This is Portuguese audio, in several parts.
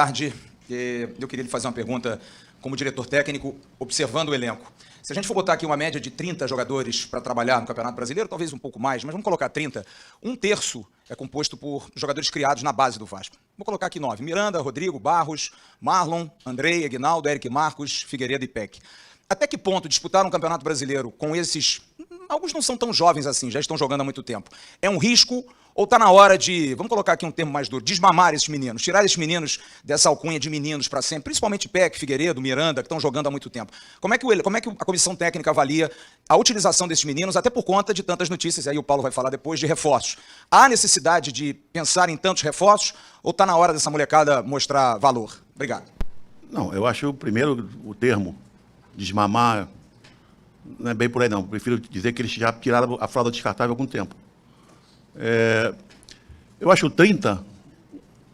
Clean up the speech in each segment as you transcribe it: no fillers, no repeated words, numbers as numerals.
tarde. Eu queria lhe fazer uma pergunta como diretor técnico, observando o elenco. Se a gente for botar aqui uma média de 30 jogadores para trabalhar no Campeonato Brasileiro, talvez um pouco mais, mas vamos colocar 30, um terço é composto por jogadores criados na base do Vasco. Vou colocar aqui 9. Miranda, Rodrigo, Barros, Marlon, Andrei, Aguinaldo, Eric Marcos, Figueiredo e Peck. Até que ponto disputar um Campeonato Brasileiro com esses... Alguns não são tão jovens assim, já estão jogando há muito tempo. É um risco ou está na hora de, vamos colocar aqui um termo mais duro, desmamar esses meninos, tirar esses meninos dessa alcunha de meninos para sempre, principalmente Peck, Figueiredo, Miranda, que estão jogando há muito tempo. Como é que a comissão técnica avalia a utilização desses meninos, até por conta de tantas notícias, aí o Paulo vai falar depois, de reforços? Há necessidade de pensar em tantos reforços ou está na hora dessa molecada mostrar valor? Obrigado. Não, eu acho, primeiro, o termo desmamar, não é bem por aí não. Prefiro dizer que eles já tiraram a fralda descartável há algum tempo. Eu acho 30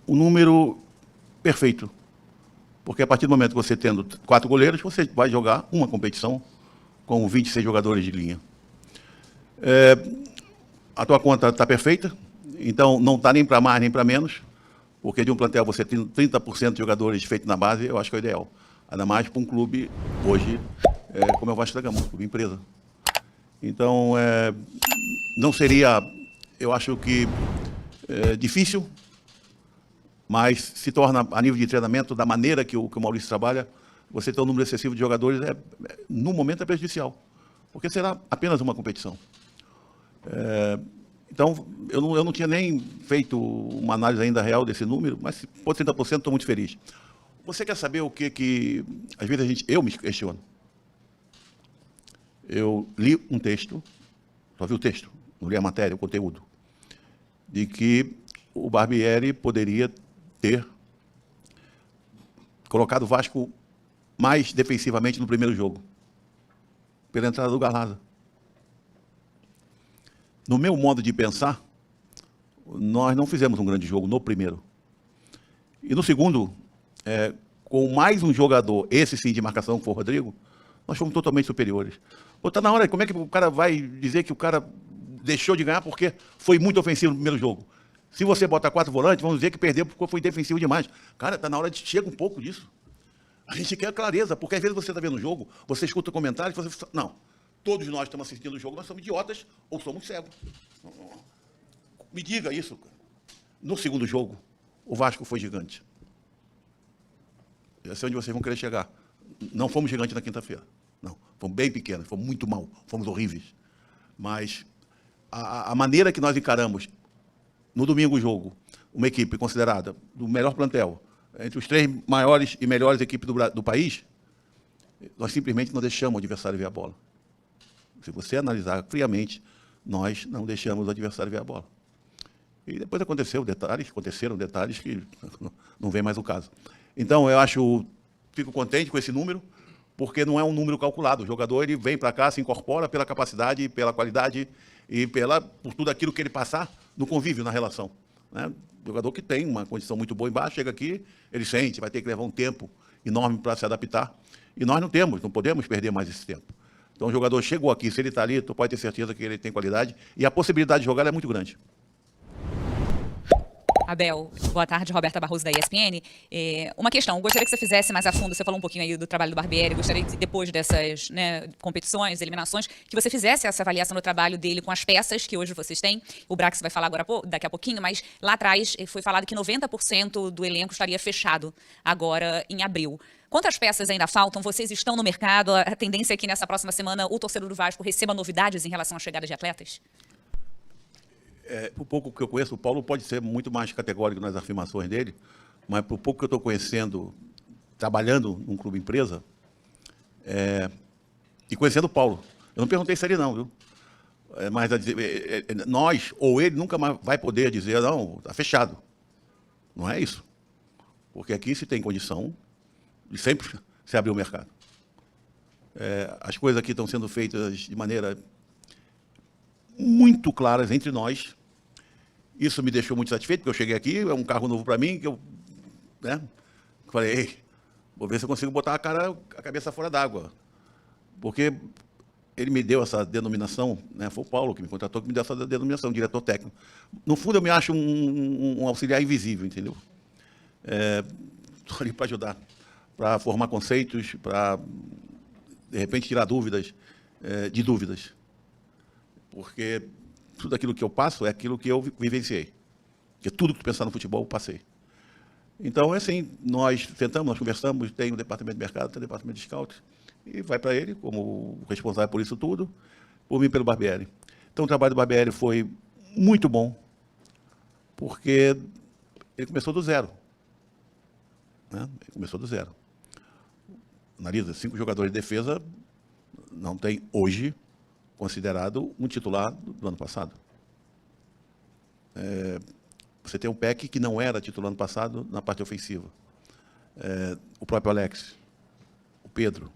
um número perfeito. Porque a partir do momento que você tendo 4 goleiros, você vai jogar uma competição com 26 jogadores de linha. A tua conta está perfeita, então não está nem para mais nem para menos, porque de um plantel você tem 30% de jogadores feitos na base, eu acho que é o ideal. Ainda mais para um clube, hoje, como é o Vasco da Gama, um clube empresa. Então, não seria, eu acho que, difícil, mas se torna, a nível de treinamento, da maneira que o Maurício trabalha, você ter um número excessivo de jogadores, no momento, é prejudicial, porque será apenas uma competição. Então, eu não tinha nem feito uma análise ainda real desse número, mas se for 30%, estou muito feliz. Você quer saber o que às vezes eu me questiono? Eu li um texto, só vi o texto, não li a matéria, o conteúdo, de que o Barbieri poderia ter colocado o Vasco mais defensivamente no primeiro jogo, pela entrada do Galhardo. No meu modo de pensar, nós não fizemos um grande jogo no primeiro. E no segundo, com mais um jogador, esse sim de marcação, que foi o Rodrigo, nós fomos totalmente superiores. Está na hora, como é que o cara vai dizer que o cara deixou de ganhar porque foi muito ofensivo no primeiro jogo? Se você botar 4 volantes, vamos dizer que perdeu porque foi defensivo demais. Cara, está na hora de chega um pouco disso. A gente quer clareza, porque às vezes você está vendo o jogo, você escuta comentários, você... Não, todos nós estamos assistindo o jogo, nós somos idiotas ou somos cegos. Me diga isso. No segundo jogo, o Vasco foi gigante. Esse é onde vocês vão querer chegar. Não fomos gigantes na quinta-feira. Não, fomos bem pequenos, fomos muito mal, fomos horríveis. Mas a maneira que nós encaramos, no domingo o jogo, uma equipe considerada do melhor plantel, entre os 3 maiores e melhores equipes do país, nós simplesmente não deixamos o adversário ver a bola. Se você analisar friamente, nós não deixamos o adversário ver a bola. E depois aconteceram detalhes que não vem mais o caso. Então, fico contente com esse número, porque não é um número calculado. O jogador ele vem para cá, se incorpora pela capacidade, pela qualidade e por tudo aquilo que ele passar no convívio, na relação. Né? O jogador que tem uma condição muito boa embaixo, chega aqui, ele sente, vai ter que levar um tempo enorme para se adaptar. E nós não podemos perder mais esse tempo. Então o jogador chegou aqui, se ele está ali, tu pode ter certeza que ele tem qualidade e a possibilidade de jogar é muito grande. Abel, boa tarde, Roberta Barroso da ESPN. Uma questão, gostaria que você fizesse mais a fundo, você falou um pouquinho aí do trabalho do Barbieri, gostaria que depois dessas competições, eliminações, que você fizesse essa avaliação do trabalho dele com as peças que hoje vocês têm. O Brax vai falar agora, daqui a pouquinho, mas lá atrás foi falado que 90% do elenco estaria fechado agora em abril. Quantas peças ainda faltam? Vocês estão no mercado? A tendência é que nessa próxima semana o torcedor do Vasco receba novidades em relação à chegada de atletas? Por pouco que eu conheço, o Paulo pode ser muito mais categórico nas afirmações dele, mas por pouco que eu estou conhecendo, trabalhando num clube empresa, e conhecendo o Paulo, eu não perguntei se ele não, viu? Mas nós, ou ele, nunca mais vai poder dizer, não, está fechado. Não é isso. Porque aqui se tem condição de sempre se abrir o mercado. As coisas aqui estão sendo feitas de maneira muito claras entre nós. Isso me deixou muito satisfeito, porque eu cheguei aqui, é um carro novo para mim, que eu falei, ei, vou ver se eu consigo botar a cabeça fora d'água. Porque ele me deu essa denominação, foi o Paulo que me contratou, que me deu essa denominação, diretor técnico. No fundo, eu me acho um auxiliar invisível, entendeu? estou ali para ajudar, para formar conceitos, para, de repente, tirar dúvidas de dúvidas. Porque tudo aquilo que eu passo é aquilo que eu vivenciei. Porque tudo que tu pensar no futebol, eu passei. Então, é assim, nós sentamos, nós conversamos, tem o departamento de mercado, tem o departamento de scout, e vai para ele como responsável por isso tudo, por mim pelo Barbieri. Então, o trabalho do Barbieri foi muito bom, porque ele começou do zero. Né? Ele começou do zero. Analisa, 5 jogadores de defesa, não tem hoje considerado um titular do ano passado. Você tem o Peck, que não era titular ano passado na parte ofensiva. O próprio Alex, o Pedro,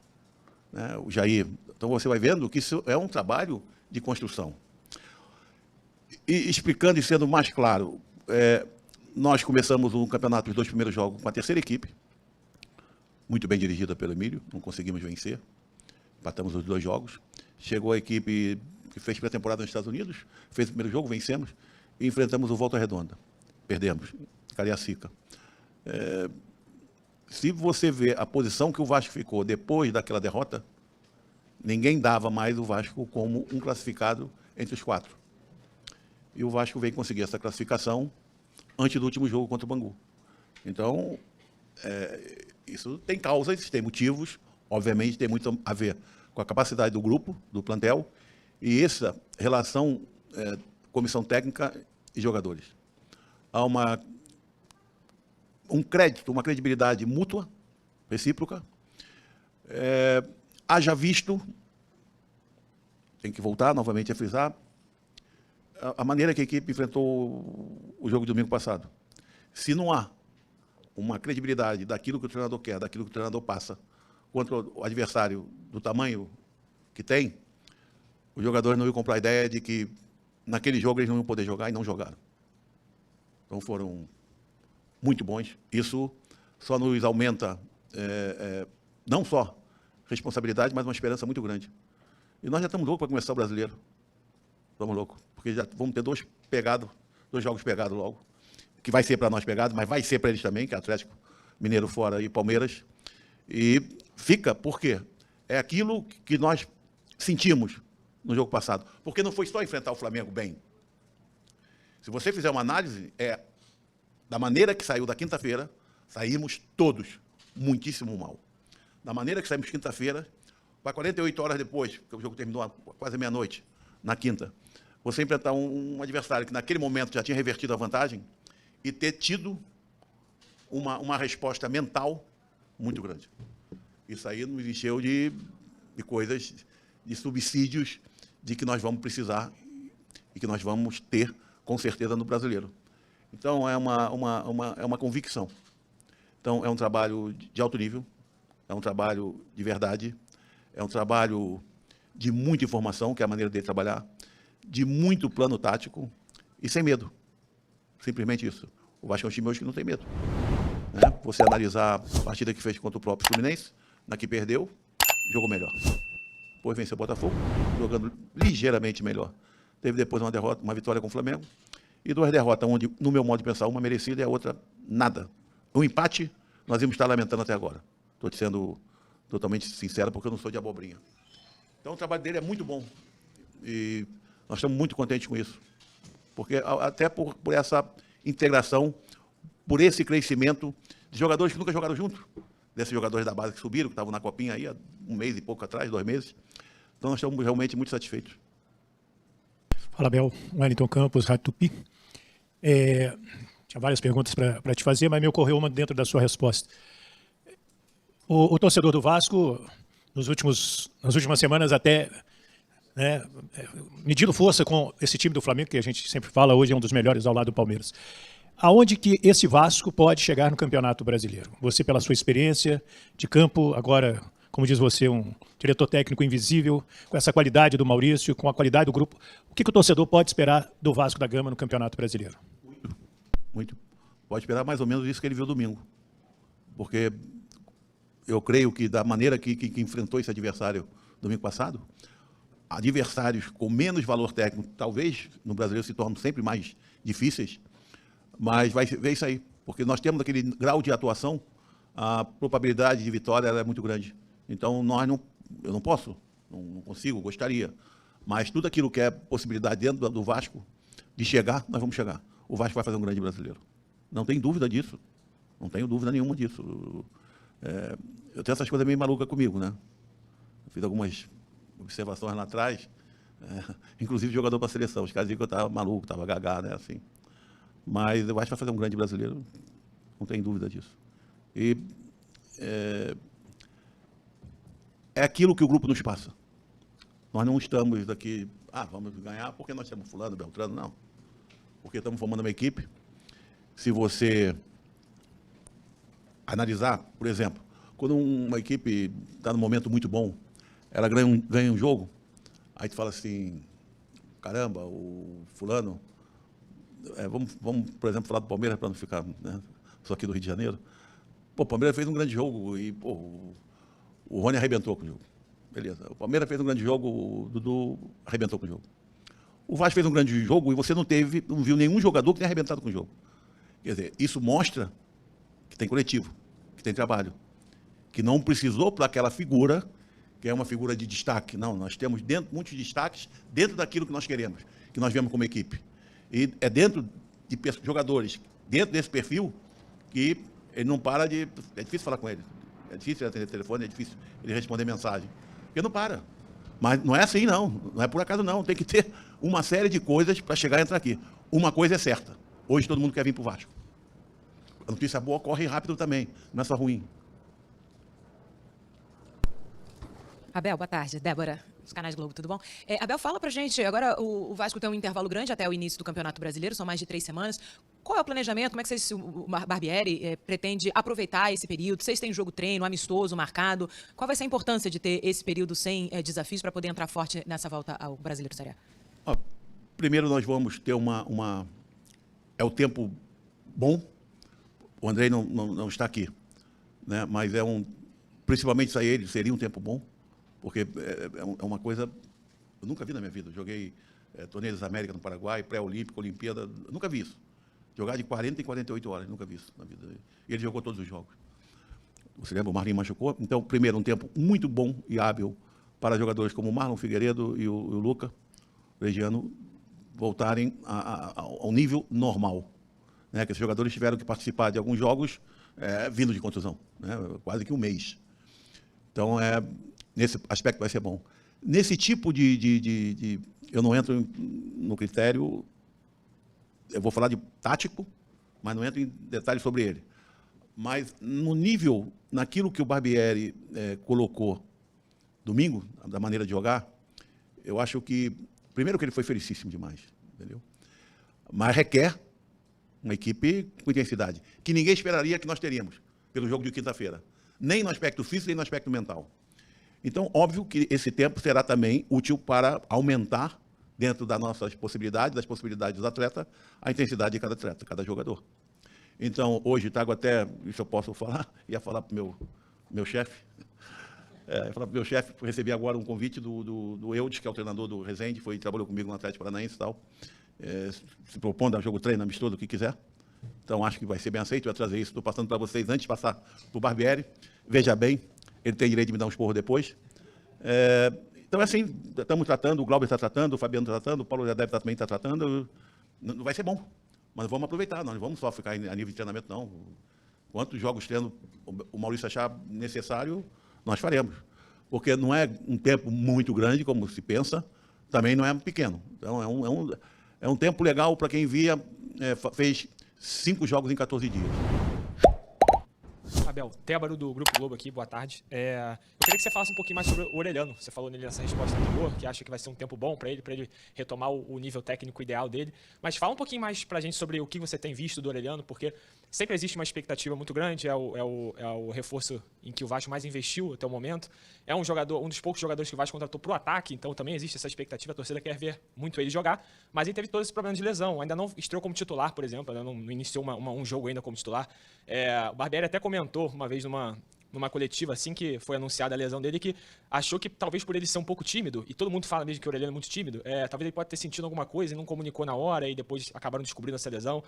né, o Jair. Então, você vai vendo que isso é um trabalho de construção. E explicando e sendo mais claro, nós começamos o campeonato, os 2 primeiros jogos, com a terceira equipe, muito bem dirigida pelo Emílio, não conseguimos vencer, empatamos os 2 jogos. Chegou a equipe que fez pré-temporada nos Estados Unidos, fez o primeiro jogo, vencemos, e enfrentamos o Volta Redonda. Perdemos, Cariacica. Se você vê a posição que o Vasco ficou depois daquela derrota, ninguém dava mais o Vasco como um classificado entre os 4. E o Vasco veio conseguir essa classificação antes do último jogo contra o Bangu. Então, isso tem causas, tem motivos, obviamente tem muito a ver com a capacidade do grupo, do plantel, e essa relação comissão técnica e jogadores. Há um crédito, uma credibilidade mútua, recíproca. Haja visto, tem que voltar novamente a frisar, a maneira que a equipe enfrentou o jogo de domingo passado. Se não há uma credibilidade daquilo que o treinador quer, daquilo que o treinador passa, contra o adversário do tamanho que tem, os jogadores não iam comprar a ideia de que naquele jogo eles não iam poder jogar e não jogaram. Então foram muito bons. Isso só nos aumenta, não só responsabilidade, mas uma esperança muito grande. E nós já estamos loucos para começar o Brasileiro. Estamos loucos, porque já vamos ter 2 jogos pegados logo, que vai ser para nós pegado, mas vai ser para eles também, que é Atlético Mineiro fora e Palmeiras. E fica, por quê? É aquilo que nós sentimos no jogo passado. Porque não foi só enfrentar o Flamengo bem. Se você fizer uma análise, da maneira que saiu da quinta-feira, saímos todos muitíssimo mal. Da maneira que saímos quinta-feira, para 48 horas depois, porque o jogo terminou quase meia-noite, na quinta, você enfrentar um adversário que naquele momento já tinha revertido a vantagem e ter tido uma resposta mental muito grande. Isso aí nos encheu de coisas, de subsídios de que nós vamos precisar e que nós vamos ter, com certeza, no Brasileiro. Então, é uma convicção. Então, é um trabalho de alto nível, é um trabalho de verdade, é um trabalho de muita informação, que é a maneira dele trabalhar, de muito plano tático e sem medo. Simplesmente isso. O Vasco é um time hoje que não tem medo. Né? Você analisar a partida que fez contra o próprio Fluminense, na que perdeu, jogou melhor. Depois venceu o Botafogo, jogando ligeiramente melhor. Teve depois uma derrota, uma vitória com o Flamengo, e 2 derrotas, onde, no meu modo de pensar, uma merecida e a outra nada. Um empate, nós íamos estar lamentando até agora. Estou te sendo totalmente sincero, porque eu não sou de abobrinha. Então, o trabalho dele é muito bom. E nós estamos muito contentes com isso. Porque, até por essa integração, por esse crescimento de jogadores que nunca jogaram juntos, desses jogadores da base que subiram, que estavam na copinha aí há 1 mês e pouco atrás, 2 meses. Então, nós estamos realmente muito satisfeitos. Fala, Bel. Wellington Campos, Rádio Tupi. Tinha várias perguntas para te fazer, mas me ocorreu uma dentro da sua resposta. O torcedor do Vasco, nas últimas semanas, até medindo força com esse time do Flamengo, que a gente sempre fala, hoje é um dos melhores ao lado do Palmeiras. Aonde que esse Vasco pode chegar no Campeonato Brasileiro? Você, pela sua experiência de campo, agora, como diz você, um diretor técnico invisível, com essa qualidade do Maurício, com a qualidade do grupo, o que o torcedor pode esperar do Vasco da Gama no Campeonato Brasileiro? Muito. Pode esperar mais ou menos isso que ele viu domingo. Porque eu creio que, da maneira que enfrentou esse adversário domingo passado, adversários com menos valor técnico, talvez no Brasileiro se tornem sempre mais difíceis, mas vai ver isso aí. Porque nós temos aquele grau de atuação a probabilidade de vitória ela é muito grande. Então, eu não posso, não consigo, gostaria. Mas tudo aquilo que é possibilidade dentro do Vasco de chegar, nós vamos chegar. O Vasco vai fazer um grande brasileiro. Não tem dúvida disso. Não tenho dúvida nenhuma disso. Eu tenho essas coisas meio malucas comigo, né? Eu fiz algumas observações lá atrás, inclusive jogador para a seleção. Os caras diziam que eu estava maluco, estava gagá, né? Assim. Mas eu acho que vai fazer um grande brasileiro, não tem dúvida disso. E é aquilo que o grupo nos passa. Nós não estamos aqui, vamos ganhar porque nós temos fulano, beltrano, não. Porque estamos formando uma equipe. Se você analisar, por exemplo, quando uma equipe está num momento muito bom, ela ganha um jogo, aí tu fala assim, caramba, o fulano, vamos, por exemplo, falar do Palmeiras para não ficar, né, só aqui do Rio de Janeiro. Pô, o Palmeiras fez um grande jogo e pô, o Rony arrebentou com o jogo. Beleza. O Palmeiras fez um grande jogo, o Dudu arrebentou com o jogo. O Vasco fez um grande jogo e você não viu nenhum jogador que tenha arrebentado com o jogo. Quer dizer, isso mostra que tem coletivo, que tem trabalho, que não precisou para aquela figura, que é uma figura de destaque. Não, nós temos muitos destaques dentro daquilo que nós queremos, que nós vemos como equipe. E é dentro de jogadores, dentro desse perfil, que ele não para de... É difícil falar com ele, é difícil ele atender telefone, é difícil ele responder mensagem, porque não para. Mas não é assim, não é por acaso, não. Tem que ter uma série de coisas para chegar e entrar aqui. Uma coisa é certa, hoje todo mundo quer vir para o Vasco. A notícia boa corre rápido também, não é só ruim. Abel, boa tarde. Débora, dos canais Globo, tudo bom? Abel, fala pra gente, agora o Vasco tem um intervalo grande até o início do Campeonato Brasileiro, são mais de 3 semanas. Qual é o planejamento? Como é que o Barbieri pretende aproveitar esse período? Vocês têm jogo treino, amistoso, marcado? Qual vai ser a importância de ter esse período sem desafios para poder entrar forte nessa volta ao Brasileiro Série A? Primeiro nós vamos ter É o tempo bom. O Andrei não está aqui, né? Mas principalmente sair ele, seria um tempo bom. Porque é uma coisa... Eu nunca vi na minha vida. Eu joguei Torneio das Américas no Paraguai, pré-olímpico, Olimpíada. Eu nunca vi isso. Jogar de 40 em 48 horas. Nunca vi isso na vida. E ele jogou todos os jogos. Você lembra? O Marlon machucou. Então, primeiro, um tempo muito bom e hábil para jogadores como o Marlon Figueiredo e o Luca Regiano voltarem ao nível normal. Né? Que esses jogadores tiveram que participar de alguns jogos vindo de contusão. Né? Quase que um mês. Então, nesse aspecto vai ser bom. Nesse tipo eu não entro no critério, eu vou falar de tático, mas não entro em detalhes sobre ele. Mas no nível, naquilo que o Barbieri colocou domingo, da maneira de jogar, eu acho que, primeiro que ele foi felicíssimo demais, entendeu? Mas requer uma equipe com intensidade, que ninguém esperaria que nós teríamos, pelo jogo de quinta-feira. Nem no aspecto físico, nem no aspecto mental. Então, óbvio que esse tempo será também útil para aumentar, dentro das nossas possibilidades, das possibilidades do atleta, a intensidade de cada atleta, cada jogador. Então, hoje, trago até, isso eu posso falar, ia falar para o meu chefe, recebi agora um convite do Eudes, que é o treinador do Resende, trabalhou comigo no Atlético Paranaense e tal, se propondo a jogo treino, amistoso, o que quiser. Então, acho que vai ser bem aceito, eu ia trazer isso, estou passando para vocês antes de passar para o Barbieri. Veja bem, ele tem direito de me dar um esporro depois. Então, assim, estamos tratando, o Glauber está tratando, o Fabiano está tratando, o Paulo já deve também estar tratando. Não vai ser bom, mas vamos aproveitar, nós não vamos só ficar a nível de treinamento, não. Quantos jogos treino o Maurício achar necessário, nós faremos. Porque não é um tempo muito grande, como se pensa, também não é pequeno. Então, é um tempo legal para quem fez 5 jogos em 14 dias. Abel, Tébaro do Grupo Globo aqui, boa tarde. Eu queria que você falasse um pouquinho mais sobre o Orelhano. Você falou nele nessa resposta anterior, que acha que vai ser um tempo bom para ele retomar o nível técnico ideal dele. Mas fala um pouquinho mais para a gente sobre o que você tem visto do Orelhano, porque sempre existe uma expectativa muito grande, é o reforço em que o Vasco mais investiu até o momento. É um dos poucos jogadores que o Vasco contratou para o ataque, então também existe essa expectativa, a torcida quer ver muito ele jogar, mas ele teve todo esse problema de lesão, ainda não estreou como titular, por exemplo, ainda não iniciou um jogo ainda como titular. O Barbieri até comentou uma vez numa coletiva, assim que foi anunciada a lesão dele, que achou que talvez por ele ser um pouco tímido, e todo mundo fala mesmo que o Aureliano é muito tímido, talvez ele pode ter sentido alguma coisa e não comunicou na hora, e depois acabaram descobrindo essa lesão.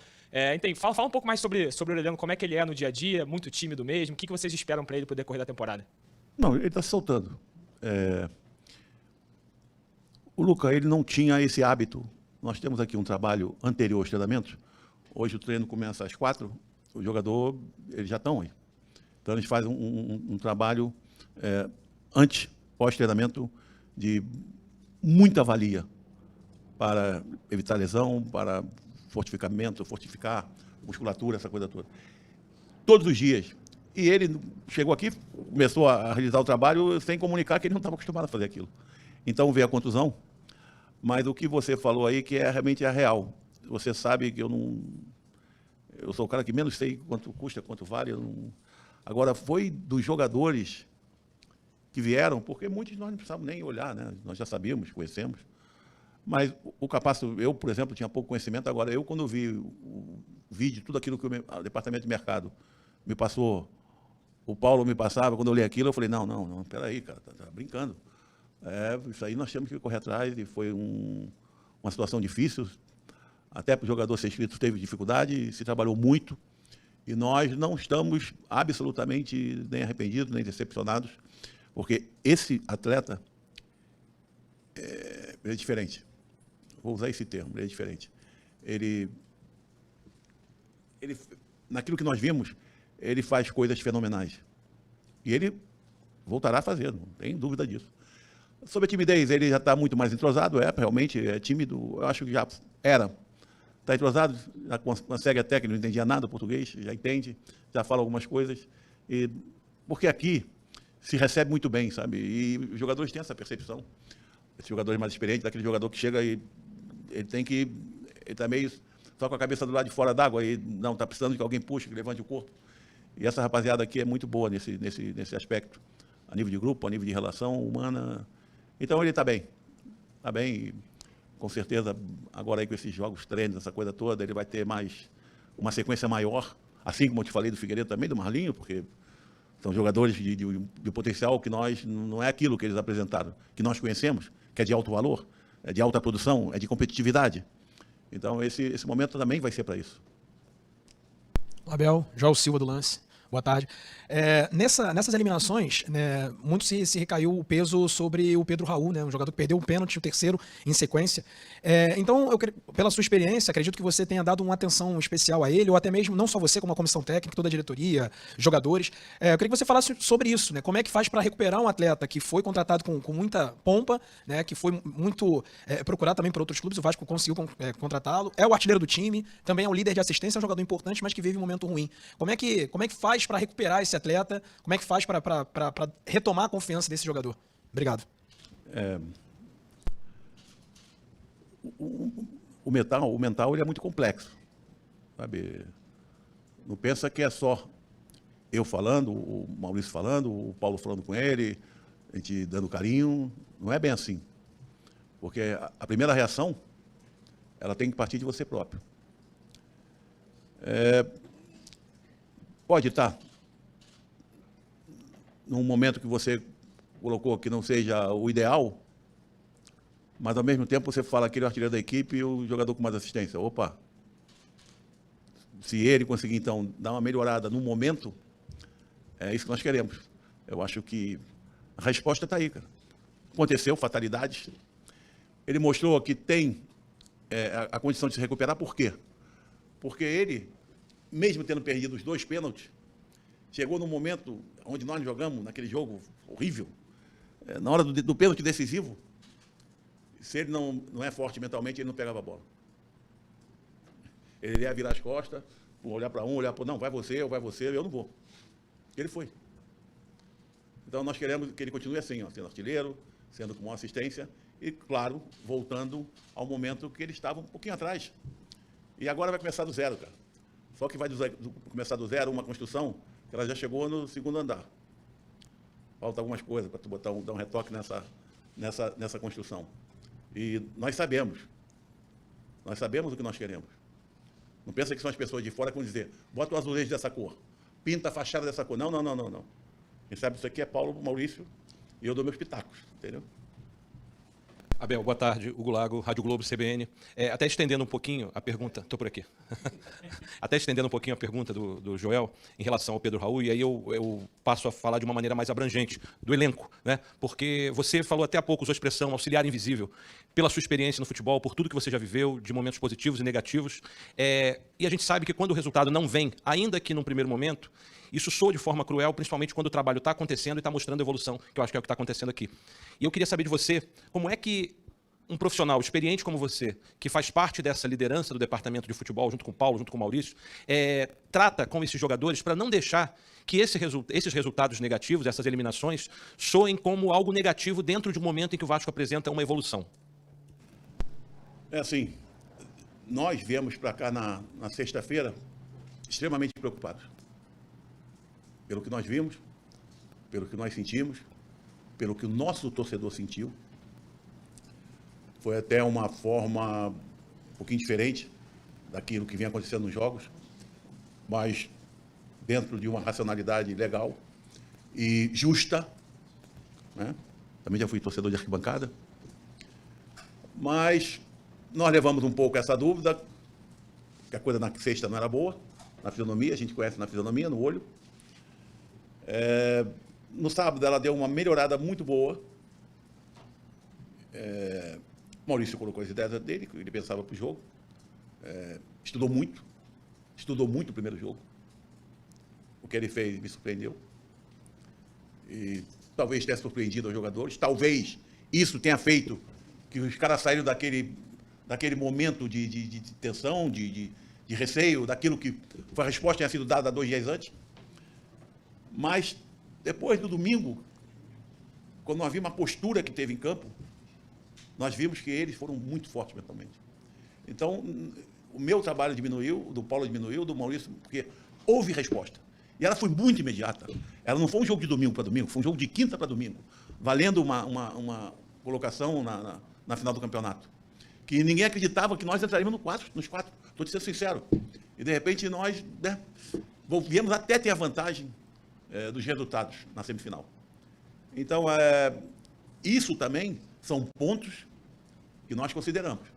Então, fala um pouco mais sobre o Aureliano, como é que ele é no dia a dia, muito tímido mesmo, o que vocês esperam para ele pro decorrer da temporada? Não, ele está se soltando. O Luca, ele não tinha esse hábito. Nós temos aqui um trabalho anterior aos treinamentos. Hoje o treino começa às 4, o jogador, eles já estão aí. Então, eles fazem um trabalho antes, pós-treinamento, de muita valia para evitar lesão, para fortificar musculatura, essa coisa toda. Todos os dias. E ele chegou aqui, começou a realizar o trabalho sem comunicar que ele não estava acostumado a fazer aquilo. Então, veio a contusão. Mas o que você falou aí, que realmente é real. Você sabe que eu sou o cara que menos sei quanto custa, quanto vale. Agora, foi dos jogadores que vieram, porque muitos nós não precisávamos nem olhar, né? Nós já sabíamos, conhecemos. Mas o Capasso, eu, por exemplo, tinha pouco conhecimento. Agora, eu, quando vi o vídeo, tudo aquilo que o departamento de mercado me passou, o Paulo me passava, quando eu li aquilo, eu falei, não, peraí, cara, tá brincando. Isso aí nós temos que correr atrás, e foi uma situação difícil. Até para o jogador ser inscrito teve dificuldade, se trabalhou muito, e nós não estamos absolutamente nem arrependidos, nem decepcionados, porque esse atleta é diferente. Vou usar esse termo, ele é diferente. Ele, naquilo que nós vimos, ele faz coisas fenomenais. E ele voltará a fazer, não tem dúvida disso. Sobre a timidez, ele já está muito mais entrosado, realmente é tímido, eu acho que já era. Está entrosado, já consegue a técnica, não entendia nada português, já entende, já fala algumas coisas. Porque aqui se recebe muito bem, sabe? E os jogadores têm essa percepção. Esse jogador mais experiente, daquele jogador que chega e ele está meio só com a cabeça do lado de fora d'água, e não, está precisando que alguém puxe, que levante o corpo. E essa rapaziada aqui é muito boa nesse aspecto, a nível de grupo, a nível de relação humana. Então ele está bem, e com certeza agora aí com esses jogos, treinos, essa coisa toda, ele vai ter uma sequência maior, assim como eu te falei do Figueiredo também, do Marlinho, porque são jogadores de potencial que não é aquilo que eles apresentaram, que nós conhecemos, que é de alto valor, é de alta produção, é de competitividade. Então esse momento também vai ser para isso. Abel, João Silva do Lance. Boa tarde. Nessas eliminações, né, muito se recaiu o peso sobre o Pedro Raul, né, um jogador que perdeu um pênalti, o terceiro em sequência. Então, pela sua experiência, acredito que você tenha dado uma atenção especial a ele, ou até mesmo, não só você, como a comissão técnica, toda a diretoria, jogadores. Eu queria que você falasse sobre isso, né, como é que faz para recuperar um atleta que foi contratado com muita pompa, né, que foi muito procurado também por outros clubes, o Vasco conseguiu contratá-lo, é o artilheiro do time, também é o líder de assistência, é um jogador importante, mas que vive um momento ruim. Como é que faz para recuperar esse atleta? Como é que faz para retomar a confiança desse jogador? Obrigado. O mental ele é muito complexo, sabe? Não pensa que é só eu falando, o Maurício falando, o Paulo falando com ele, a gente dando carinho. Não é bem assim. Porque a primeira reação, ela tem que partir de você próprio. Pode estar num momento que você colocou que não seja o ideal, mas ao mesmo tempo você fala que ele é o artilheiro da equipe e o jogador com mais assistência. Opa! Se ele conseguir, então, dar uma melhorada no momento, é isso que nós queremos. Eu acho que a resposta está aí, cara. Aconteceu, fatalidades. Ele mostrou que tem a condição de se recuperar. Por quê? Porque ele, mesmo tendo perdido os 2 pênaltis, chegou num momento onde nós jogamos, naquele jogo horrível, na hora do pênalti decisivo, se ele não é forte mentalmente, ele não pegava a bola. Ele ia virar as costas, olhar para olhar para não, vai você, eu não vou. Ele foi. Então nós queremos que ele continue assim, sendo artilheiro, sendo com uma assistência e, claro, voltando ao momento que ele estava um pouquinho atrás. E agora vai começar do zero, cara. Só que vai começar do zero uma construção que ela já chegou no 2º andar. Falta algumas coisas para tu dar um retoque nessa construção. E nós sabemos o que nós queremos. Não pensa que são as pessoas de fora que vão dizer, bota o azulejo dessa cor, pinta a fachada dessa cor. Não. Quem sabe isso aqui é Paulo, Maurício, e eu dou meus pitacos, entendeu? Abel, boa tarde. Hugo Lago, Rádio Globo, CBN. Até estendendo um pouquinho a pergunta, estou por aqui. Até estendendo um pouquinho a pergunta do Joel em relação ao Pedro Raul, e aí eu passo a falar de uma maneira mais abrangente do elenco, né? Porque você falou até há pouco, usou a expressão auxiliar invisível, pela sua experiência no futebol, por tudo que você já viveu, de momentos positivos e negativos. E a gente sabe que quando o resultado não vem, ainda que num primeiro momento, isso soa de forma cruel, principalmente quando o trabalho está acontecendo e está mostrando evolução, que eu acho que é o que está acontecendo aqui. E eu queria saber de você, como é que um profissional experiente como você, que faz parte dessa liderança do departamento de futebol, junto com o Paulo, junto com o Maurício, trata com esses jogadores para não deixar que esses resultados negativos, essas eliminações, soem como algo negativo dentro de um momento em que o Vasco apresenta uma evolução? É assim, nós viemos para cá na sexta-feira extremamente preocupados. Pelo que nós vimos, pelo que nós sentimos, pelo que o nosso torcedor sentiu. Foi até uma forma um pouquinho diferente daquilo que vinha acontecendo nos jogos, mas dentro de uma racionalidade legal e justa, né? Também já fui torcedor de arquibancada. Mas nós levamos um pouco essa dúvida, que a coisa na sexta não era boa, na fisionomia, a gente conhece na fisionomia, no olho. No sábado ela deu uma melhorada muito boa. Maurício colocou as ideias dele, que ele pensava para o jogo. Estudou muito o primeiro jogo. O que ele fez me surpreendeu. E talvez tenha surpreendido os jogadores. Talvez isso tenha feito que os caras saíram daquele momento de tensão, de receio, daquilo que a resposta tinha sido dada 2 dias antes. Mas, depois do domingo, quando nós vimos a postura que teve em campo, nós vimos que eles foram muito fortes mentalmente. Então, o meu trabalho diminuiu, o do Paulo diminuiu, o do Maurício, porque houve resposta. E ela foi muito imediata. Ela não foi um jogo de domingo para domingo, foi um jogo de quinta para domingo, valendo uma colocação na final do campeonato. Que ninguém acreditava que nós entraríamos nos quatro. Estou te sendo sincero. E, de repente, nós viemos até ter a vantagem dos resultados na semifinal. Então, isso também são pontos que nós consideramos.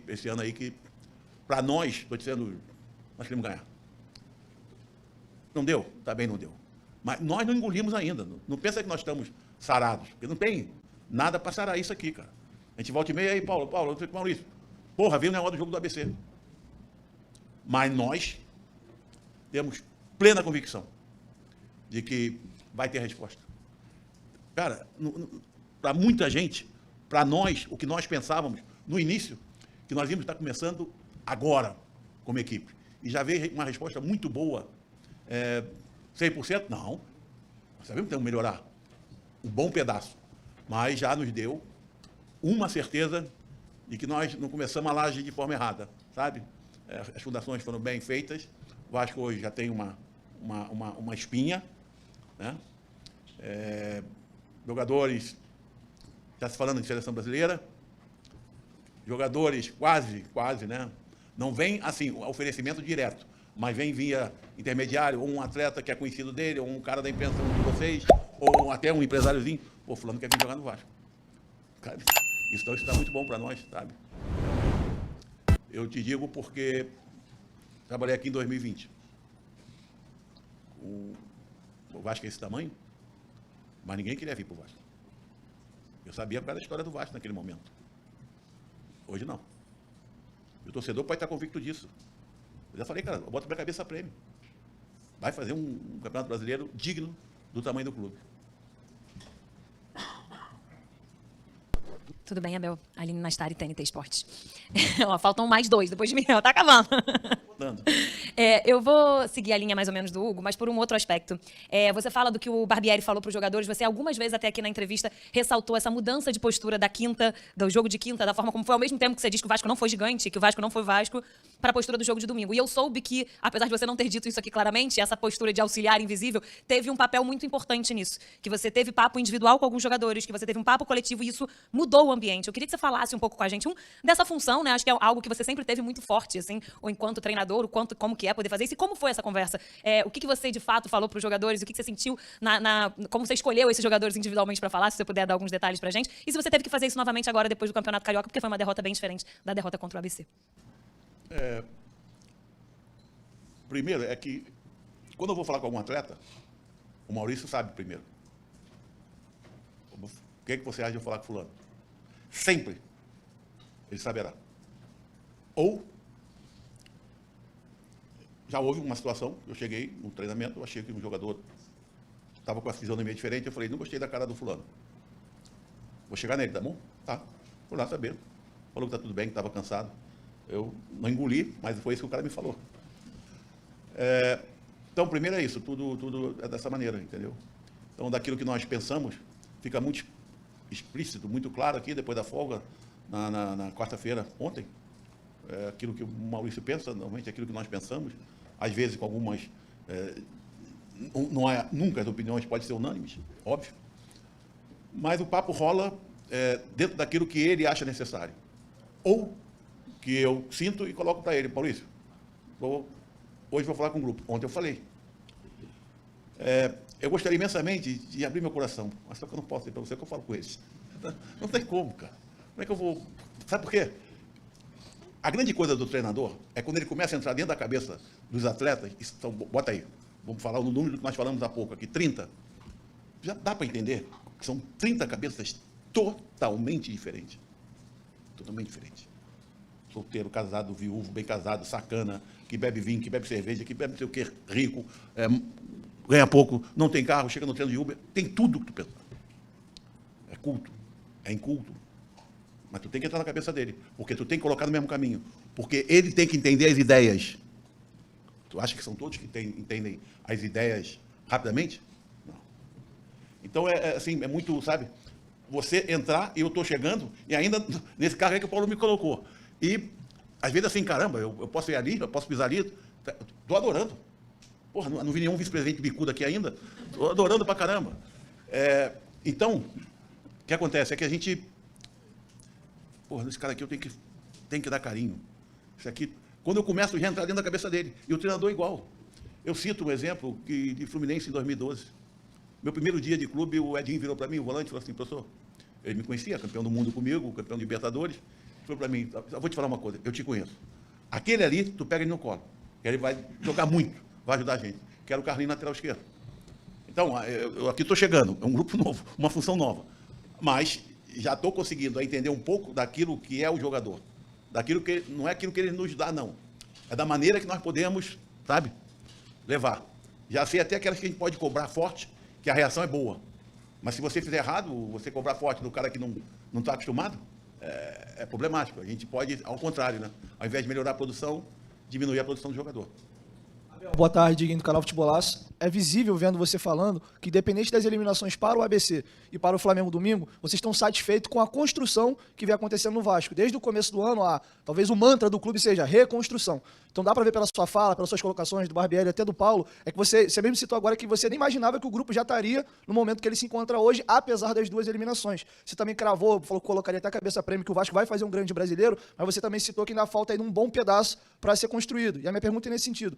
Esse ano aí que, para nós, estou dizendo, nós queremos ganhar. Não deu? Também não deu. Mas nós não engolimos ainda. Não pensa que nós estamos sarados, porque não tem nada para sarar isso aqui, cara. A gente volta e meia aí, Paulo, não sei o que, Maurício. Porra, veio o negócio do jogo do ABC. Mas nós temos plena convicção de que vai ter resposta. Cara, para muita gente, para nós, o que nós pensávamos no início, que nós íamos estar começando agora, como equipe. E já veio uma resposta muito boa. 100%? Não. Nós sabemos que temos que melhorar. Um bom pedaço. Mas já nos deu uma certeza de que nós não começamos a laje de forma errada, sabe? As fundações foram bem feitas. O Vasco hoje já tem uma espinha, né? Jogadores, já se falando de seleção brasileira, jogadores quase, né? Não vem assim, oferecimento direto, mas vem via intermediário, ou um atleta que é conhecido dele, ou um cara da imprensa de vocês, ou até um empresáriozinho. Pô, fulano quer vir jogar no Vasco. Cara, isso está muito bom para nós, sabe? Eu te digo porque trabalhei aqui em 2020. O Vasco é esse tamanho, mas ninguém queria vir para o Vasco. Eu sabia qual era a história do Vasco naquele momento. Hoje não. E o torcedor pode estar convicto disso. Eu já falei, cara, eu boto minha cabeça a prêmio. Vai fazer um campeonato brasileiro digno do tamanho do clube. Tudo bem, Abel? Aline Nastari, TNT Esportes. Ó, faltam mais 2, depois de mim, ela tá acabando. Eu vou seguir a linha mais ou menos do Hugo, mas por um outro aspecto. Você fala do que o Barbieri falou para os jogadores, você algumas vezes até aqui na entrevista ressaltou essa mudança de postura da quinta, do jogo de quinta, da forma como foi, ao mesmo tempo que você diz que o Vasco não foi gigante, que o Vasco não foi Vasco. para a postura do jogo de domingo. E eu soube que, apesar de você não ter dito isso aqui claramente, essa postura de auxiliar invisível teve um papel muito importante nisso. Que você teve papo individual com alguns jogadores, que você teve um papo coletivo e isso mudou o ambiente. Eu queria que você falasse um pouco com a gente dessa função, né? Acho que é algo que você sempre teve muito forte, assim, ou enquanto treinador, como que é poder fazer isso e como foi essa conversa. O que você, de fato, falou para os jogadores, o que você sentiu, como você escolheu esses jogadores individualmente para falar, se você puder dar alguns detalhes pra gente. E se você teve que fazer isso novamente agora, depois do Campeonato Carioca, porque foi uma derrota bem diferente da derrota contra o ABC. Primeiro, é que quando eu vou falar com algum atleta, o Maurício sabe primeiro. O que você acha de eu falar com fulano? Sempre ele saberá. Ou já houve uma situação, eu cheguei no treinamento, eu achei que um jogador estava com a fisionomia diferente, eu falei, não gostei da cara do fulano. Vou chegar nele, tá bom? Tá. Fui lá saber. Falou que tá tudo bem, que estava cansado. Eu não engoli, mas foi isso que o cara me falou. Então, primeiro é isso, tudo é dessa maneira, entendeu? Então, daquilo que nós pensamos, fica muito explícito, muito claro aqui, depois da folga, na quarta-feira, ontem. Aquilo que o Maurício pensa, normalmente é aquilo que nós pensamos, às vezes com algumas... não é, nunca as opiniões podem ser unânimes, óbvio. Mas o papo rola dentro daquilo que ele acha necessário. Ou que eu sinto e coloco para ele, Maurício, hoje vou falar com o grupo. Ontem eu falei. Eu gostaria imensamente de abrir meu coração, mas só que eu não posso dizer para você que eu falo com eles. Não tem como, cara. Como é que eu vou... Sabe por quê? A grande coisa do treinador é quando ele começa a entrar dentro da cabeça dos atletas, então, bota aí, vamos falar no número que nós falamos há pouco aqui, 30. Já dá para entender que são 30 cabeças totalmente diferentes. Totalmente diferentes. Solteiro, casado, viúvo, bem casado, sacana, que bebe vinho, que bebe cerveja, que bebe não sei o quê, rico, ganha pouco, não tem carro, chega no treino de Uber, tem tudo que tu pensa. É culto, é inculto. Mas tu tem que entrar na cabeça dele, porque tu tem que colocar no mesmo caminho. Porque ele tem que entender as ideias. Tu acha que são todos que entendem as ideias rapidamente? Não. Então, assim, é muito, sabe? Você entrar e eu estou chegando, e ainda nesse carro aí que o Paulo me colocou. E, às vezes, assim, caramba, eu posso ir ali, eu posso pisar ali, estou adorando. Porra, não vi nenhum vice-presidente bicudo aqui ainda, estou adorando pra caramba. Então, o que acontece é que a gente... Porra, nesse cara aqui eu tenho que dar carinho. Isso aqui, quando eu começo a entrar dentro da cabeça dele, e o treinador igual. Eu cito um exemplo de Fluminense em 2012. Meu primeiro dia de clube, o Edinho virou para mim, o volante, e falou assim, professor, ele me conhecia, campeão do mundo comigo, campeão de Libertadores, falou para mim, eu vou te falar uma coisa, eu te conheço. Aquele ali, tu pega ele no colo, que ele vai jogar muito, vai ajudar a gente. Quero o Carlinhos lateral esquerdo. Então, eu aqui estou chegando, é um grupo novo, uma função nova. Mas já estou conseguindo entender um pouco daquilo que é o jogador. Daquilo que não é aquilo que ele nos dá, não. É da maneira que nós podemos, sabe, levar. Já sei até aquelas que a gente pode cobrar forte, que a reação é boa. Mas se você fizer errado, você cobrar forte do cara que não está acostumado, é problemático. A gente pode, ao contrário, né? Ao invés de melhorar a produção, diminuir a produção do jogador. Boa tarde, Diguinho, do canal Futebolaço. É visível, vendo você falando, que independente das eliminações para o ABC e para o Flamengo domingo, vocês estão satisfeitos com a construção que vem acontecendo no Vasco. Desde o começo do ano, talvez o mantra do clube seja reconstrução. Então dá para ver pela sua fala, pelas suas colocações, do Barbieri até do Paulo, é que você mesmo citou agora que você nem imaginava que o grupo já estaria no momento que ele se encontra hoje, apesar das duas eliminações. Você também cravou, falou que colocaria até a cabeça prêmio que o Vasco vai fazer um grande brasileiro, mas você também citou que ainda falta aí um bom pedaço para ser construído. E a minha pergunta é nesse sentido.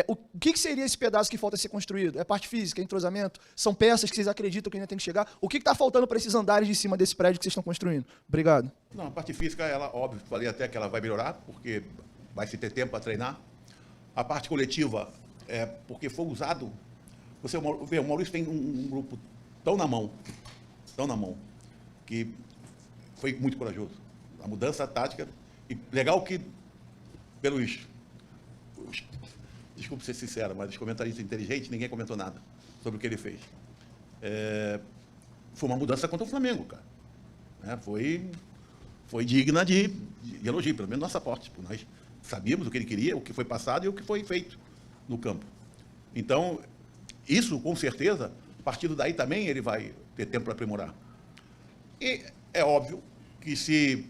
O que seria esse pedaço que falta ser construído? É parte física, é entrosamento? São peças que vocês acreditam que ainda tem que chegar? O que está faltando para esses andares de cima desse prédio que vocês estão construindo? Obrigado. Não, a parte física, ela, óbvio, falei até que ela vai melhorar, porque vai se ter tempo para treinar. A parte coletiva, porque foi usado... Você vê, o Maurício tem um grupo tão na mão, que foi muito corajoso. A mudança tática, e legal que, pelos... Desculpe ser sincero, mas os comentaristas inteligentes, ninguém comentou nada sobre o que ele fez. Foi uma mudança contra o Flamengo, cara. Foi digna de elogio, pelo menos nossa parte. Nós sabíamos o que ele queria, o que foi passado e o que foi feito no campo. Então, isso, com certeza, a partir daí também ele vai ter tempo para aprimorar. E é óbvio que se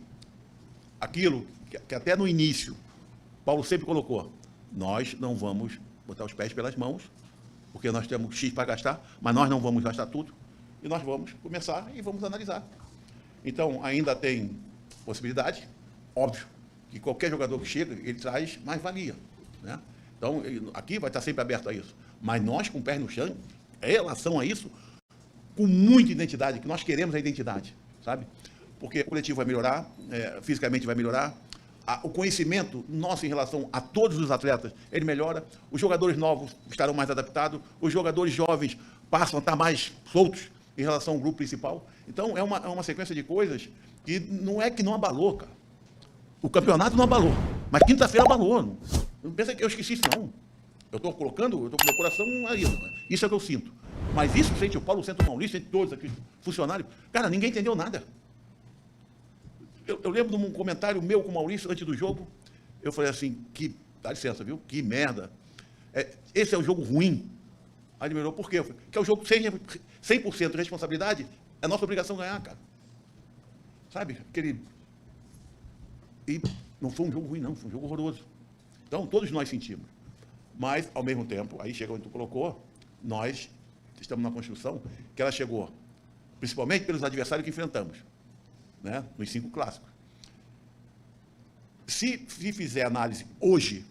aquilo que até no início Paulo sempre colocou, nós não vamos botar os pés pelas mãos, porque nós temos X para gastar, mas nós não vamos gastar tudo, e nós vamos começar e vamos analisar. Então, ainda tem possibilidade, óbvio, que qualquer jogador que chega, ele traz mais valia, né? Então, aqui vai estar sempre aberto a isso. Mas nós, com o pé no chão, em relação a isso, com muita identidade, que nós queremos a identidade, sabe? Porque o coletivo vai melhorar, fisicamente vai melhorar, o conhecimento nosso em relação a todos os atletas, ele melhora, os jogadores novos estarão mais adaptados, os jogadores jovens passam a estar mais soltos em relação ao grupo principal. Então, é uma sequência de coisas que não é que não abalou, cara. O campeonato não abalou, mas quinta-feira abalou. Não pensa que eu esqueci isso, não. Eu estou com meu coração aí. Isso é o que eu sinto. Mas isso sente o Paulo, sente o Maurício, sente todos aqui, funcionários. Cara, ninguém entendeu nada. Eu lembro de um comentário meu com o Maurício antes do jogo. Eu falei assim, dá licença, viu? Que merda. Esse é o jogo ruim. Aí ele me olhou, por quê? Eu falei, que é o jogo 100% de responsabilidade, é nossa obrigação ganhar, cara. Sabe? E não foi um jogo ruim, não, foi um jogo horroroso. Então, todos nós sentimos. Mas, ao mesmo tempo, aí chega onde tu colocou, nós estamos na construção, que ela chegou, principalmente pelos adversários que enfrentamos, né, nos 5 clássicos. Se fizer análise hoje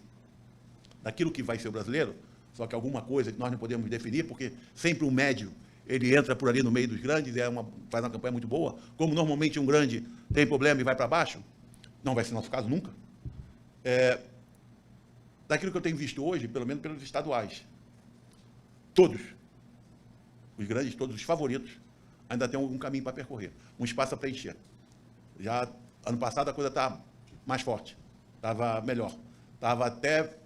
daquilo que vai ser o brasileiro, só que alguma coisa que nós não podemos definir, porque sempre um médio, ele entra por ali no meio dos grandes, faz uma campanha muito boa, como normalmente um grande tem problema e vai para baixo, não vai ser nosso caso nunca. Daquilo que eu tenho visto hoje, pelo menos pelos estaduais, todos, os grandes, todos os favoritos, ainda tem algum caminho para percorrer, um espaço a preencher. Já ano passado a coisa está mais forte, estava melhor, estava até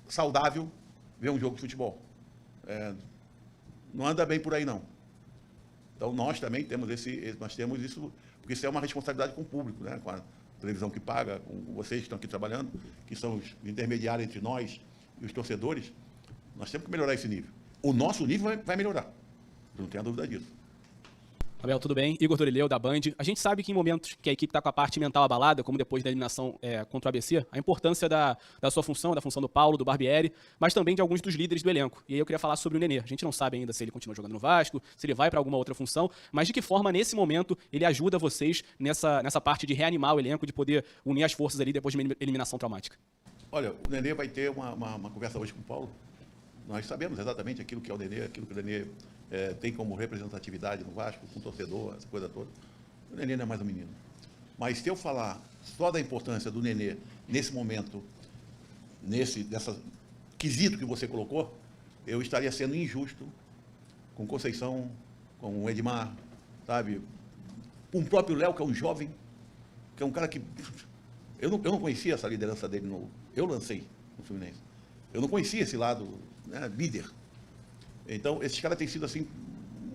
saudável ver um jogo de futebol. Não anda bem por aí, não. Então, nós também temos isso, porque isso é uma responsabilidade com o público, né? Com a televisão que paga, com vocês que estão aqui trabalhando, que são os intermediários entre nós e os torcedores. Nós temos que melhorar esse nível. O nosso nível vai melhorar, não tenha dúvida disso. Abel, tudo bem? Igor Dorileu, da Band. A gente sabe que em momentos que a equipe está com a parte mental abalada, como depois da eliminação contra o ABC, a importância da sua função, da função do Paulo, do Barbieri, mas também de alguns dos líderes do elenco. E aí eu queria falar sobre o Nenê. A gente não sabe ainda se ele continua jogando no Vasco, se ele vai para alguma outra função, mas de que forma, nesse momento, ele ajuda vocês nessa parte de reanimar o elenco, de poder unir as forças ali depois de uma eliminação traumática. Olha, o Nenê vai ter uma conversa hoje com o Paulo. Nós sabemos exatamente aquilo que é o Nenê, aquilo que o Nenê tem como representatividade no Vasco, com o torcedor, essa coisa toda. O Nenê não é mais um menino. Mas se eu falar só da importância do Nenê nesse momento, dessa quesito que você colocou, eu estaria sendo injusto com o Conceição, com o Edmar, sabe? Com o próprio Léo, que é um jovem, que é um cara que... Eu não conhecia essa liderança dele, eu lancei no Fluminense. Eu não conhecia esse lado, né, líder. Então, esses caras têm sido, assim,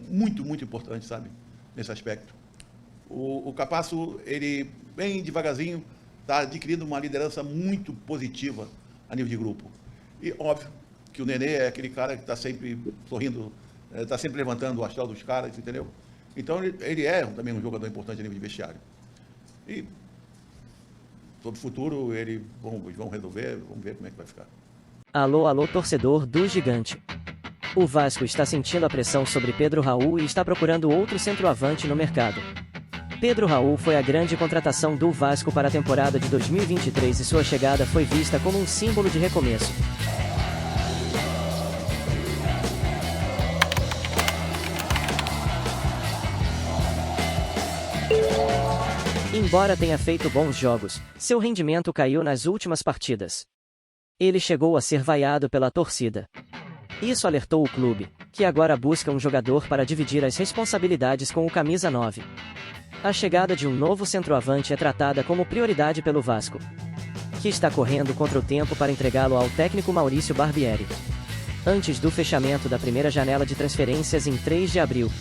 muito, muito importantes, sabe, nesse aspecto. O Capasso, ele, bem devagarzinho, está adquirindo uma liderança muito positiva a nível de grupo. E, óbvio, que o Nenê é aquele cara que está sempre sorrindo, está sempre levantando o astral dos caras, entendeu? Então, ele é também um jogador importante a nível de vestiário. E, sobre o futuro, vão resolver, vamos ver como é que vai ficar. Alô, alô, torcedor do Gigante. O Vasco está sentindo a pressão sobre Pedro Raul e está procurando outro centroavante no mercado. Pedro Raul foi a grande contratação do Vasco para a temporada de 2023 e sua chegada foi vista como um símbolo de recomeço. Embora tenha feito bons jogos, seu rendimento caiu nas últimas partidas. Ele chegou a ser vaiado pela torcida. Isso alertou o clube, que agora busca um jogador para dividir as responsabilidades com o camisa 9. A chegada de um novo centroavante é tratada como prioridade pelo Vasco, que está correndo contra o tempo para entregá-lo ao técnico Maurício Barbieri, antes do fechamento da primeira janela de transferências em 3 de abril.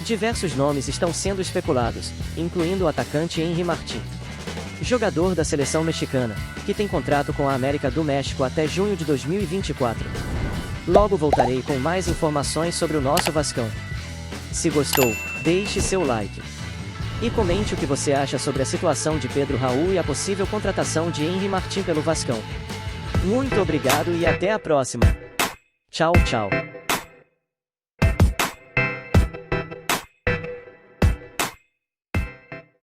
Diversos nomes estão sendo especulados, incluindo o atacante Henry Martín, jogador da seleção mexicana, que tem contrato com a América do México até junho de 2024. Logo voltarei com mais informações sobre o nosso Vascão. Se gostou, deixe seu like. E comente o que você acha sobre a situação de Pedro Raul e a possível contratação de Henry Martin pelo Vascão. Muito obrigado e até a próxima. Tchau, tchau.